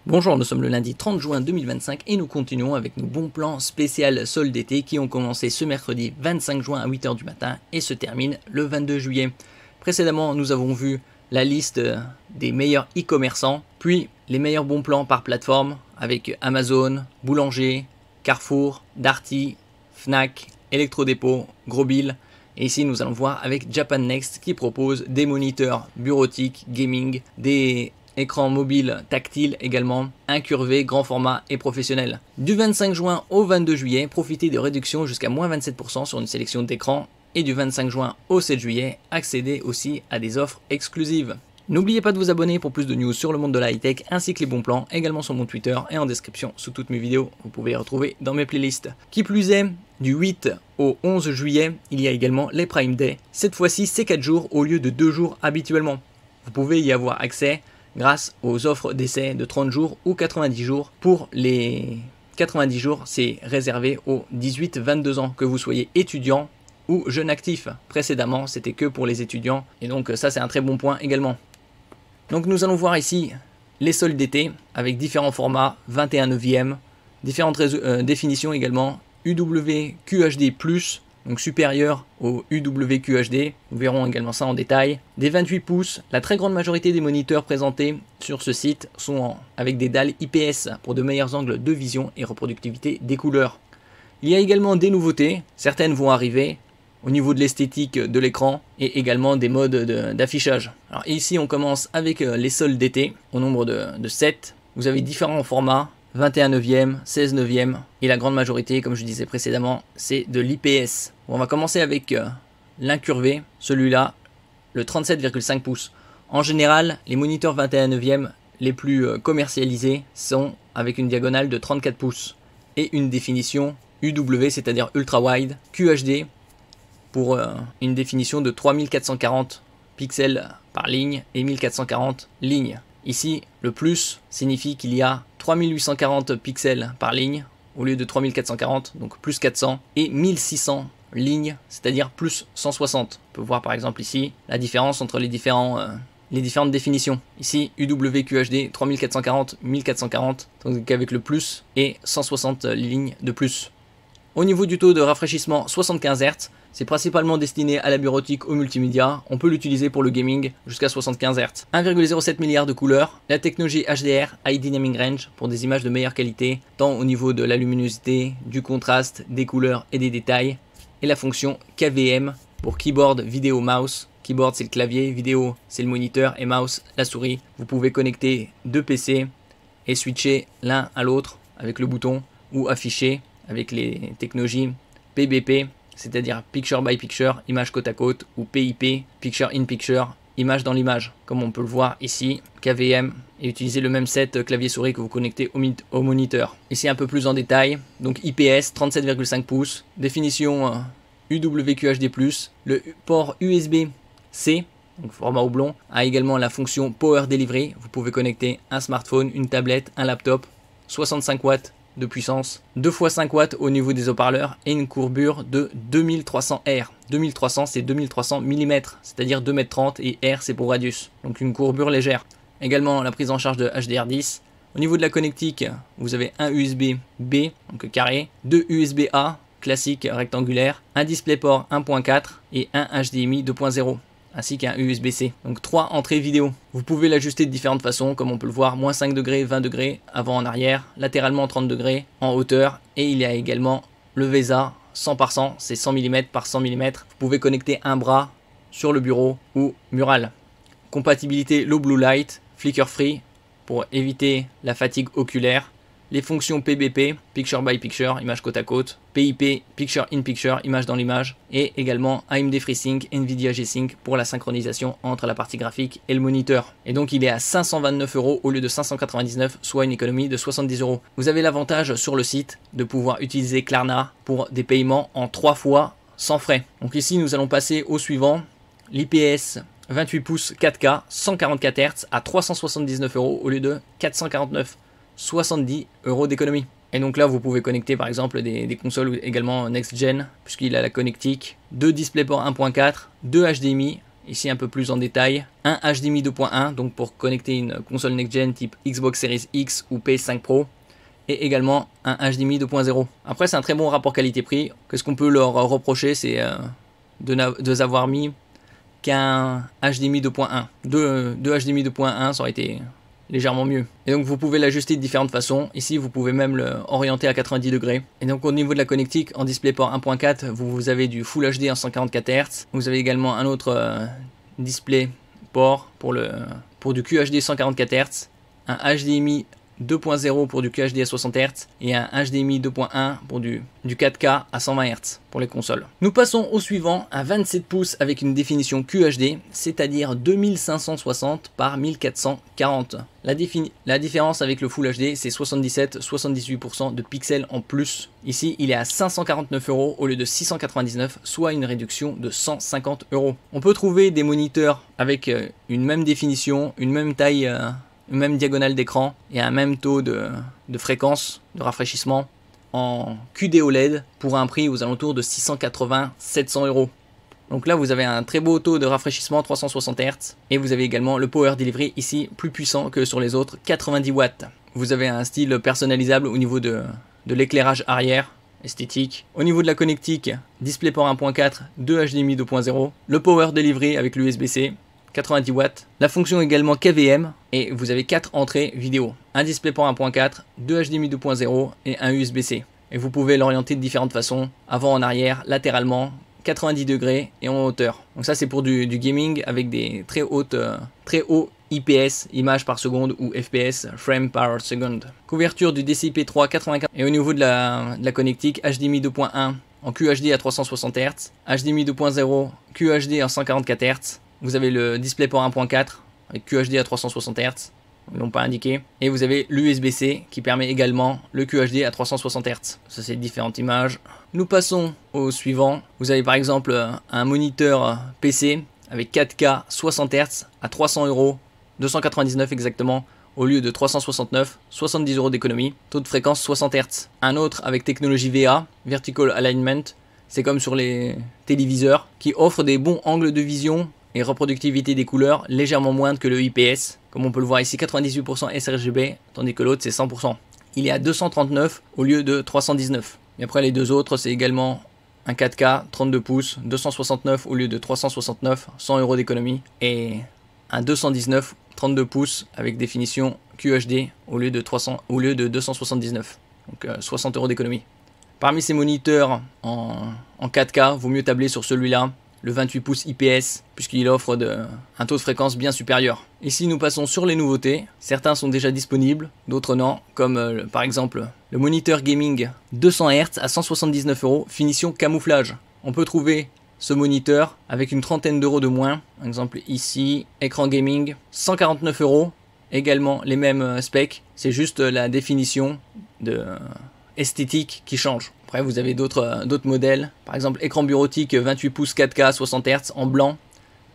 Bonjour, nous sommes le lundi 30 juin 2025 et nous continuons avec nos bons plans spécial soldes d'été qui ont commencé ce mercredi 25 juin à 8h du matin et se terminent le 22 juillet. Précédemment, nous avons vu la liste des meilleurs e-commerçants, puis les meilleurs bons plans par plateforme avec Amazon, Boulanger, Carrefour, Darty, Fnac, Electrodépôt, Grosbill. Et ici, nous allons voir avec Japan Next qui propose des moniteurs bureautiques, gaming, des écran mobile tactile également, incurvé, grand format et professionnel. Du 25 juin au 22 juillet, profitez de réductions jusqu'à moins 27% sur une sélection d'écrans. Et du 25 juin au 7 juillet, accédez aussi à des offres exclusives. N'oubliez pas de vous abonner pour plus de news sur le monde de la high-tech ainsi que les bons plans, également sur mon Twitter et en description sous toutes mes vidéos. Vous pouvez les retrouver dans mes playlists. Qui plus est, du 8 au 11 juillet, il y a également les Prime Day. Cette fois-ci, c'est 4 jours au lieu de 2 jours habituellement. Vous pouvez y avoir accès grâce aux offres d'essai de 30 jours ou 90 jours. Pour les 90 jours, c'est réservé aux 18-22 ans, que vous soyez étudiant ou jeune actif. Précédemment, c'était que pour les étudiants, et donc ça c'est un très bon point également. Donc nous allons voir ici les soldes d'été, avec différents formats, 21/9, différentes définitions également, UWQHD+, donc supérieur au UWQHD, nous verrons également ça en détail. Des 28 pouces, la très grande majorité des moniteurs présentés sur ce site sont avec des dalles IPS pour de meilleurs angles de vision et reproductivité des couleurs. Il y a également des nouveautés, certaines vont arriver au niveau de l'esthétique de l'écran et également des modes d'affichage. Alors ici on commence avec les soldes d'été au nombre de 7, vous avez différents formats, 21/9, 16/9 et la grande majorité, comme je disais précédemment, c'est de l'IPS. Bon, on va commencer avec l'incurvé, celui-là, le 37,5 pouces. En général, les moniteurs 21/9 les plus commercialisés sont avec une diagonale de 34 pouces et une définition UW, c'est-à-dire ultra wide, QHD pour une définition de 3440 pixels par ligne et 1440 lignes. Ici, le plus signifie qu'il y a 3840 pixels par ligne au lieu de 3440, donc plus 400, et 1600 lignes, c'est-à-dire plus 160. On peut voir par exemple ici la différence entre les différentes définitions. Ici, UWQHD 3440, 1440, donc avec le plus et 160 lignes de plus. Au niveau du taux de rafraîchissement 75 Hz, c'est principalement destiné à la bureautique, au multimédia. On peut l'utiliser pour le gaming jusqu'à 75 Hz. 1,07 milliard de couleurs. La technologie HDR, High Dynamic Range, pour des images de meilleure qualité, tant au niveau de la luminosité, du contraste, des couleurs et des détails. Et la fonction KVM pour Keyboard, Vidéo, Mouse. Keyboard c'est le clavier, vidéo c'est le moniteur et mouse la souris. Vous pouvez connecter deux PC et switcher l'un à l'autre avec le bouton ou afficher avec les technologies PBP, c'est-à-dire Picture by Picture, image côte à côte, ou PIP, Picture in Picture, image dans l'image. Comme on peut le voir ici, KVM, et utiliser le même set clavier-souris que vous connectez au moniteur. Ici un peu plus en détail, donc IPS, 37,5 pouces, définition UWQHD+, le port USB-C, donc format oblong, a également la fonction Power Delivery, vous pouvez connecter un smartphone, une tablette, un laptop, 65 watts de puissance, 2 x 5 watts au niveau des haut-parleurs et une courbure de 2300 R. 2300 c'est 2300 mm, c'est-à-dire 2,30 m et R c'est pour radius, donc une courbure légère. Également la prise en charge de HDR10. Au niveau de la connectique, vous avez un USB-B, donc carré, deux USB-A, classique rectangulaire, un DisplayPort 1.4 et un HDMI 2.0. ainsi qu'un USB-C. Donc 3 entrées vidéo. Vous pouvez l'ajuster de différentes façons, comme on peut le voir, moins 5 degrés, 20 degrés, avant en arrière, latéralement 30 degrés, en hauteur, et il y a également le VESA 100 par 100, c'est 100 mm par 100 mm. Vous pouvez connecter un bras sur le bureau ou mural. Compatibilité low blue light, flicker free, pour éviter la fatigue oculaire. Les fonctions PBP, Picture by Picture, image côte à côte, PIP, Picture in Picture, image dans l'image, et également AMD FreeSync, Nvidia G-Sync pour la synchronisation entre la partie graphique et le moniteur. Et donc il est à 529 € au lieu de 599, soit une économie de 70 €. Vous avez l'avantage sur le site de pouvoir utiliser Klarna pour des paiements en 3 fois sans frais. Donc ici nous allons passer au suivant, l'IPS 28 pouces 4K, 144 Hz à 379 € au lieu de 449. 70 € d'économie. Et donc là vous pouvez connecter par exemple des consoles également next gen, puisqu'il a la connectique, 2 DisplayPort 1.4, 2 HDMI, ici un peu plus en détail. Un HDMI 2.1, donc pour connecter une console next-gen type Xbox Series X ou PS5 Pro. Et également un HDMI 2.0. Après, c'est un très bon rapport qualité-prix. Qu'est-ce qu'on peut leur reprocher, c'est de n'avoir mis qu'un HDMI 2.1. Deux HDMI 2.1, ça aurait été légèrement mieux. Et donc vous pouvez l'ajuster de différentes façons. Ici vous pouvez même l'orienter à 90 degrés. Et donc au niveau de la connectique, en DisplayPort 1.4, vous avez du Full HD en 144 Hz. Vous avez également un autre DisplayPort pour du QHD 144 Hz, un HDMI 2.0 pour du QHD à 60 Hz et un HDMI 2.1 pour du 4K à 120 Hz pour les consoles. Nous passons au suivant, un 27 pouces avec une définition QHD, c'est-à-dire 2560 par 1440. La différence avec le Full HD, c'est 77-78% de pixels en plus. Ici, il est à 549 € au lieu de 699, soit une réduction de 150 €. On peut trouver des moniteurs avec une même définition, une même taille, une même diagonale d'écran et un même taux de fréquence de rafraîchissement en QD OLED pour un prix aux alentours de 680-700 €. Donc là vous avez un très beau taux de rafraîchissement 360 Hz et vous avez également le Power Delivery ici plus puissant que sur les autres, 90 watts. Vous avez un style personnalisable au niveau de l'éclairage arrière, esthétique. Au niveau de la connectique, DisplayPort 1.4, 2 HDMI 2.0, le Power Delivery avec l'USB-C, 90 watts, la fonction également KVM et vous avez 4 entrées vidéo, un DisplayPort 1.4, 2 HDMI 2.0 et un USB-C. Et vous pouvez l'orienter de différentes façons, avant, en arrière, latéralement, 90 degrés et en hauteur. Donc ça c'est pour du gaming avec des très hauts IPS, images par seconde ou FPS, frame per second. Couverture du DCI-P3 84 et au niveau de la connectique, HDMI 2.1 en QHD à 360 Hz, HDMI 2.0 QHD en 144 Hz. Vous avez le DisplayPort 1.4 avec QHD à 360 Hz, ils l'ont pas indiqué. Et vous avez l'USB-C qui permet également le QHD à 360 Hz. Ça c'est différentes images. Nous passons au suivant. Vous avez par exemple un moniteur PC avec 4K 60 Hz à 300 €, 299 exactement, au lieu de 369, 70 € d'économie, taux de fréquence 60 Hz. Un autre avec technologie VA, Vertical Alignment, c'est comme sur les téléviseurs, qui offre des bons angles de vision et reproductivité des couleurs légèrement moindre que le IPS, comme on peut le voir ici, 98% sRGB, tandis que l'autre c'est 100%. Il est à 239 au lieu de 319. Et après les deux autres, c'est également un 4K 32 pouces, 269 au lieu de 369, 100 € d'économie, et un 219 32 pouces avec définition QHD au lieu de 279, donc 60 € d'économie. Parmi ces moniteurs en 4K, vaut mieux tabler sur celui-là, le 28 pouces IPS, puisqu'il offre un taux de fréquence bien supérieur. Ici nous passons sur les nouveautés, certains sont déjà disponibles, d'autres non, comme par exemple le moniteur gaming 200 Hz à 179 €, finition camouflage. On peut trouver ce moniteur avec une trentaine d'euros de moins, par exemple ici, écran gaming, 149 €, également les mêmes specs, c'est juste la définition esthétique qui change. Après vous avez d'autres modèles, par exemple écran bureautique 28 pouces 4K 60 Hz en blanc.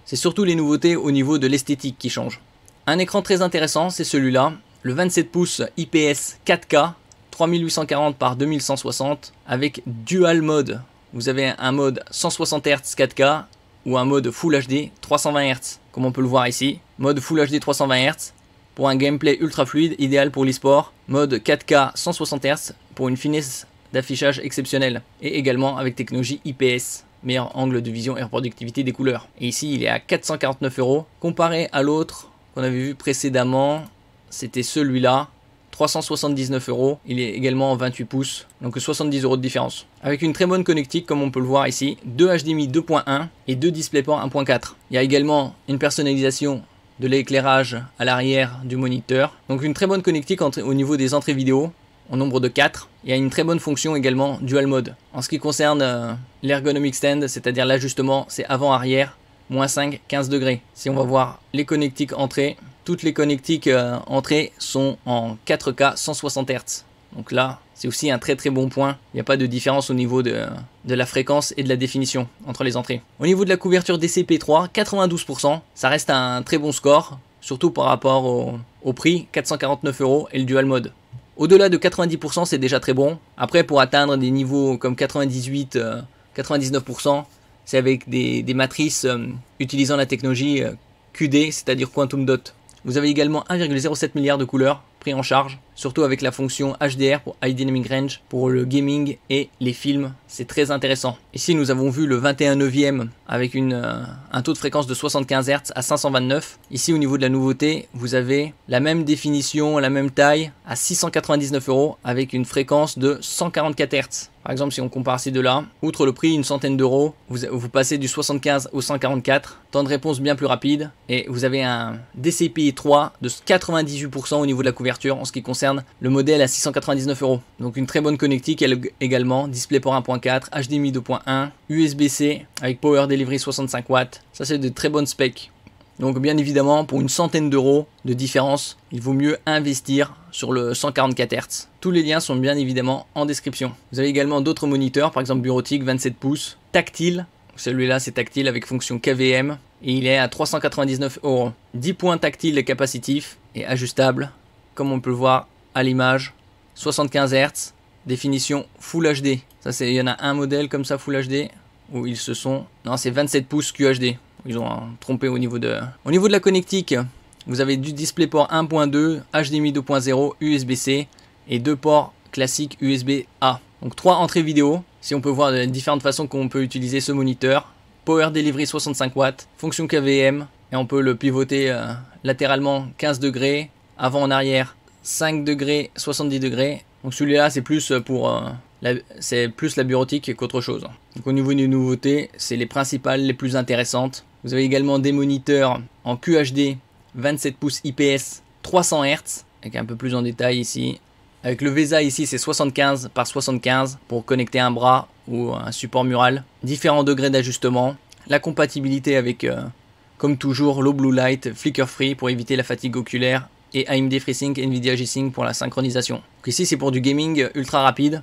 C'est surtout les nouveautés au niveau de l'esthétique qui changent. Un écran très intéressant, c'est celui-là, le 27 pouces IPS 4K 3840 par 2160 avec dual mode. Vous avez un mode 160 Hz 4K ou un mode Full HD 320 Hz, comme on peut le voir ici. Mode Full HD 320 Hz pour un gameplay ultra fluide, idéal pour l'e-sport. Mode 4K 160 Hz pour une finesse d'affichage exceptionnelle. Et également avec technologie IPS, meilleur angle de vision et reproductivité des couleurs. Et ici il est à 449 €. Comparé à l'autre qu'on avait vu précédemment, c'était celui-là. 379 €, il est également en 28 pouces, donc 70 € de différence. Avec une très bonne connectique comme on peut le voir ici, 2 HDMI 2.1 et 2 DisplayPort 1.4. Il y a également une personnalisation de l'éclairage à l'arrière du moniteur. Donc une très bonne connectique au niveau des entrées vidéo, en nombre de 4. Il y a une très bonne fonction également dual mode. En ce qui concerne l'ergonomic stand, c'est-à-dire l'ajustement, c'est avant-arrière, moins 5, 15 degrés. Si on va voir les connectiques entrées, toutes les connectiques entrées sont en 4K 160 Hz. Donc là, c'est aussi un très très bon point. Il n'y a pas de différence au niveau de la fréquence et de la définition entre les entrées. Au niveau de la couverture DCI-P3, 92%. Ça reste un très bon score, surtout par rapport au prix, 449 € et le dual mode. Au-delà de 90%, c'est déjà très bon. Après, pour atteindre des niveaux comme 98, 99%, c'est avec des matrices utilisant la technologie QD, c'est-à-dire Quantum Dot. Vous avez également 1,07 milliard de couleurs pris en charge, surtout avec la fonction HDR pour High Dynamic Range pour le gaming et les films, c'est très intéressant. Ici nous avons vu le 21/9 avec un taux de fréquence de 75 Hz à 529. Ici au niveau de la nouveauté, vous avez la même définition, la même taille à 699 € avec une fréquence de 144 Hz. Par exemple, si on compare ces deux-là, outre le prix, une centaine d'euros, vous passez du 75 au 144, temps de réponse bien plus rapide, et vous avez un DCI 3 de 98% au niveau de la couverture en ce qui concerne le modèle à 699 €. Donc une très bonne connectique également, DisplayPort 1.4, HDMI 2.1, USB-C avec Power Delivery 65 watts, ça c'est de très bonnes specs. Donc bien évidemment, pour une centaine d'euros de différence, il vaut mieux investir sur le 144 Hz. Tous les liens sont bien évidemment en description. Vous avez également d'autres moniteurs, par exemple bureautique 27 pouces, tactile. Celui-là c'est tactile avec fonction KVM et il est à 399 €. 10 points tactile et capacitif et ajustable, comme on peut le voir à l'image. 75 Hz, définition Full HD. Ça il y en a un modèle comme ça Full HD où ils se sont... Non, c'est 27 pouces QHD. Ils ont trompé au niveau de la connectique. Vous avez du DisplayPort 1.2, HDMI 2.0, USB-C et 2 ports classiques USB-A. Donc 3 entrées vidéo. Si on peut voir les différentes façons qu'on peut utiliser ce moniteur. Power Delivery 65 watts, fonction KVM et on peut le pivoter latéralement 15 degrés, avant en arrière 5 degrés, 70 degrés. Donc celui-là c'est plus pour c'est plus la bureautique qu'autre chose. Donc au niveau des nouveautés, c'est les principales, les plus intéressantes. Vous avez également des moniteurs en QHD 27 pouces IPS 300 Hz, avec un peu plus en détail ici. Avec le VESA ici c'est 75 par 75 pour connecter un bras ou un support mural. Différents degrés d'ajustement. La compatibilité avec, comme toujours, Low Blue Light, Flicker Free pour éviter la fatigue oculaire et AMD FreeSync, Nvidia G-Sync pour la synchronisation. Donc ici c'est pour du gaming ultra rapide.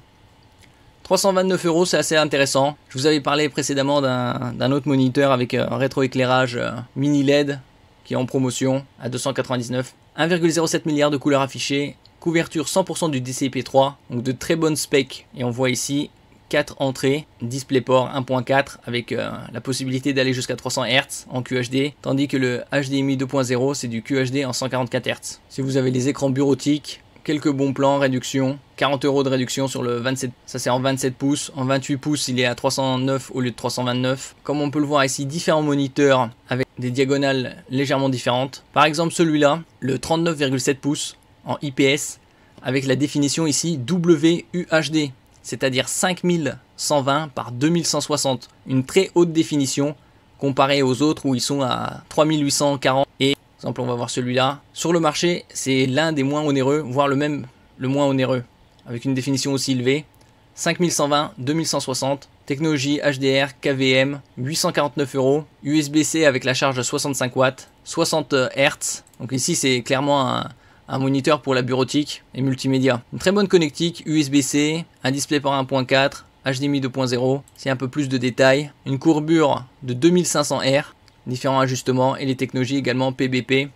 329 €, c'est assez intéressant. Je vous avais parlé précédemment d'un autre moniteur avec un rétroéclairage mini LED qui est en promotion à 299. 1,07 milliard de couleurs affichées, couverture 100% du DCI-P3, donc de très bonnes specs. Et on voit ici 4 entrées, DisplayPort 1.4 avec la possibilité d'aller jusqu'à 300 Hz en QHD, tandis que le HDMI 2.0 c'est du QHD en 144 Hz. Si vous avez les écrans bureautiques, quelques bons plans, réduction, 40 € de réduction sur le 27, ça c'est en 27 pouces, en 28 pouces il est à 309 au lieu de 329. Comme on peut le voir ici, différents moniteurs avec des diagonales légèrement différentes. Par exemple celui-là, le 39,7 pouces en IPS avec la définition ici WUHD, c'est-à-dire 5120 par 2160, une très haute définition comparée aux autres où ils sont à 3840 et par exemple, on va voir celui-là. Sur le marché, c'est l'un des moins onéreux, voire le moins onéreux, avec une définition aussi élevée. 5120, 2160, technologie HDR, KVM, 849 €, USB-C avec la charge 65 watts, 60 Hz. Donc ici, c'est clairement un moniteur pour la bureautique et multimédia. Une très bonne connectique, USB-C, un DisplayPort 1.4, HDMI 2.0, c'est un peu plus de détails. Une courbure de 2500 R. Différents ajustements et les technologies également PBP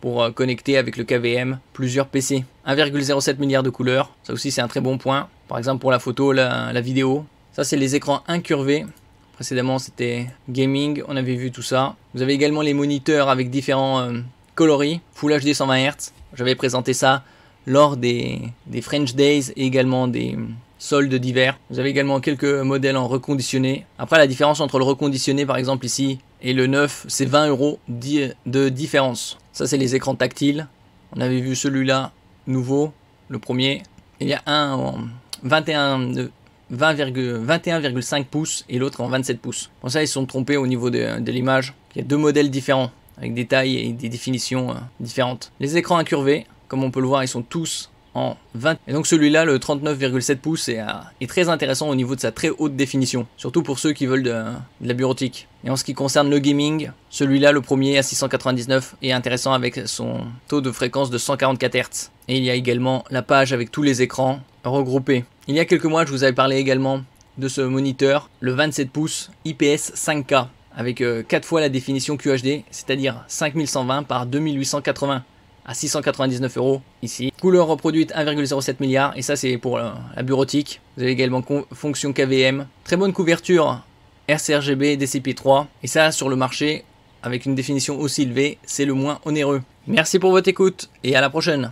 pour connecter avec le KVM plusieurs PC. 1,07 milliard de couleurs, ça aussi c'est un très bon point. Par exemple pour la photo, la vidéo. Ça c'est les écrans incurvés. Précédemment c'était gaming, on avait vu tout ça. Vous avez également les moniteurs avec différents coloris, Full HD 120 Hz. J'avais présenté ça lors des French Days et également des soldes d'hiver. Vous avez également quelques modèles en reconditionné. Après la différence entre le reconditionné par exemple ici et le neuf, c'est 20 € de différence. Ça c'est les écrans tactiles. On avait vu celui-là nouveau, le premier. Il y a un en 21,5 pouces et l'autre en 27 pouces. Pour ça ils se sont trompés au niveau de l'image. Il y a deux modèles différents avec des tailles et des définitions différentes. Les écrans incurvés, comme on peut le voir, ils sont tous en 20. Et donc celui-là, le 39,7 pouces, est très intéressant au niveau de sa très haute définition. Surtout pour ceux qui veulent de la bureautique. Et en ce qui concerne le gaming, celui-là, le premier à 699, est intéressant avec son taux de fréquence de 144 Hz. Et il y a également la page avec tous les écrans regroupés. Il y a quelques mois, je vous avais parlé également de ce moniteur, le 27 pouces IPS 5K, avec 4 fois la définition QHD, c'est-à-dire 5120 par 2880. À 699 € ici. Couleur reproduite 1,07 milliard et ça c'est pour la bureautique. Vous avez également fonction KVM. Très bonne couverture RCRGB DCP3, et ça sur le marché, avec une définition aussi élevée, c'est le moins onéreux. Merci pour votre écoute, et à la prochaine.